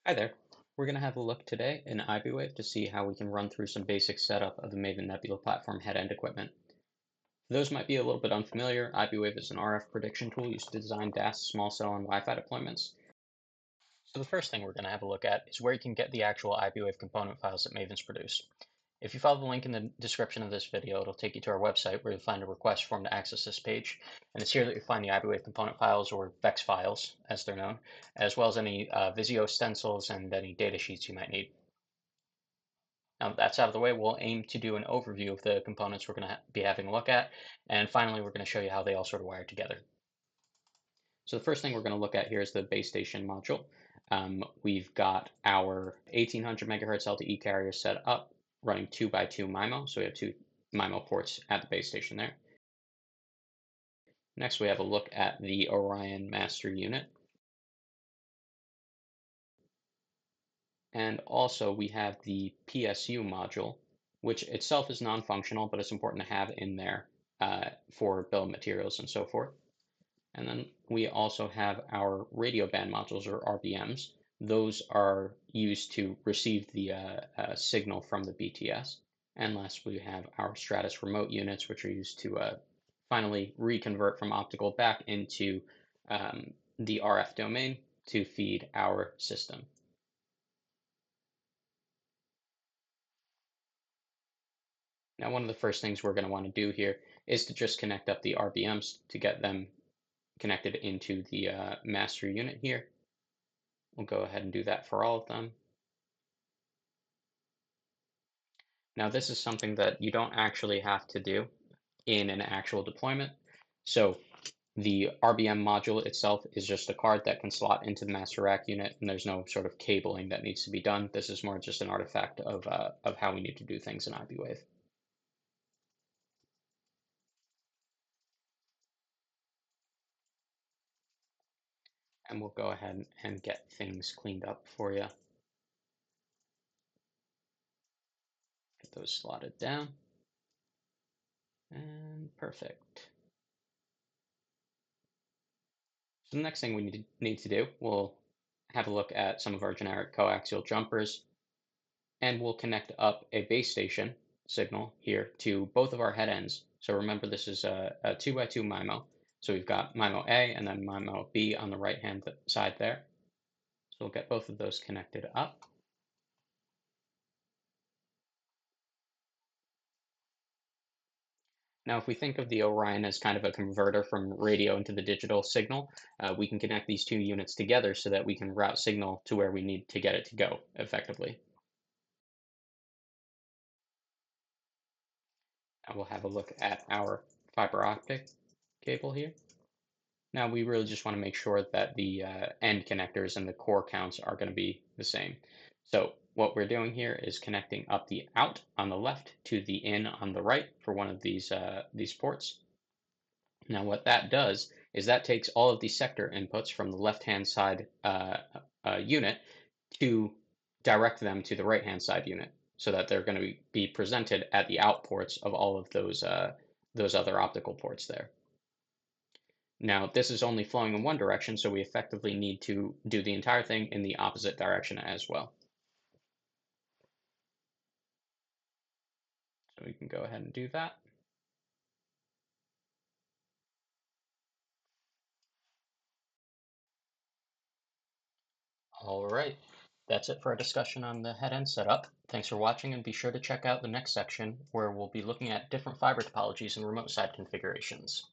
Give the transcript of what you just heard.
Hi there. We're going to have a look today in iBwave to see how we can run through some basic setup of the Maven Nebula platform head-end equipment. For those might be a little bit unfamiliar, iBwave is an RF prediction tool used to design DAS, small cell, and Wi-Fi deployments. So the first thing we're going to have a look at is where you can get the actual iBwave component files that Maven's produce. If you follow the link in the description of this video, it'll take you to our website where you'll find a request form to access this page. And it's here that you'll find the iBwave component files, or VEX files, as they're known, as well as any Visio stencils and any data sheets you might need. Now that that's out of the way, we'll aim to do an overview of the components we're going to be having a look at. And finally, we're going to show you how they all sort of wire together. So the first thing we're going to look at here is the base station module. We've got our 1800 megahertz LTE carrier set up, running 2x2 MIMO. So we have two MIMO ports at the base station there. Next, we have a look at the Orion master unit. And also we have the PSU module, which itself is non-functional, but it's important to have in there for bill of materials and so forth. And then we also have our radio band modules, or RBMs. Those are used to receive the signal from the BTS. And last, we have our Stratus remote units, which are used to finally reconvert from optical back into the RF domain to feed our system. Now, one of the first things we're going to want to do here is to just connect up the RBMs to get them connected into the master unit here. We'll go ahead and do that for all of them. Now, this is something that you don't actually have to do in an actual deployment. So the RBM module itself is just a card that can slot into the master rack unit, and there's no sort of cabling that needs to be done. This is more just an artifact of how we need to do things in iBwave. And we'll go ahead and get things cleaned up for you. Get those slotted down. And perfect. So the next thing we need to do, we'll have a look at some of our generic coaxial jumpers, and we'll connect up a base station signal here to both of our head ends. So remember, this is a 2x2 MIMO. So we've got MIMO A and then MIMO B on the right-hand side there. So we'll get both of those connected up. Now, if we think of the Orion as kind of a converter from radio into the digital signal, we can connect these two units together so that we can route signal to where we need to get it to go effectively. Now we'll have a look at our fiber optic cable here. Now we really just want to make sure that the end connectors and the core counts are going to be the same. So what we're doing here is connecting up the out on the left to the in on the right for one of these ports. Now what that does is that takes all of the sector inputs from the left-hand side unit to direct them to the right-hand side unit, so that they're going to be presented at the out ports of all of those other optical ports there. Now, this is only flowing in one direction, so we effectively need to do the entire thing in the opposite direction as well. So we can go ahead and do that. All right, that's it for our discussion on the head-end setup. Thanks for watching, and be sure to check out the next section where we'll be looking at different fiber topologies and remote side configurations.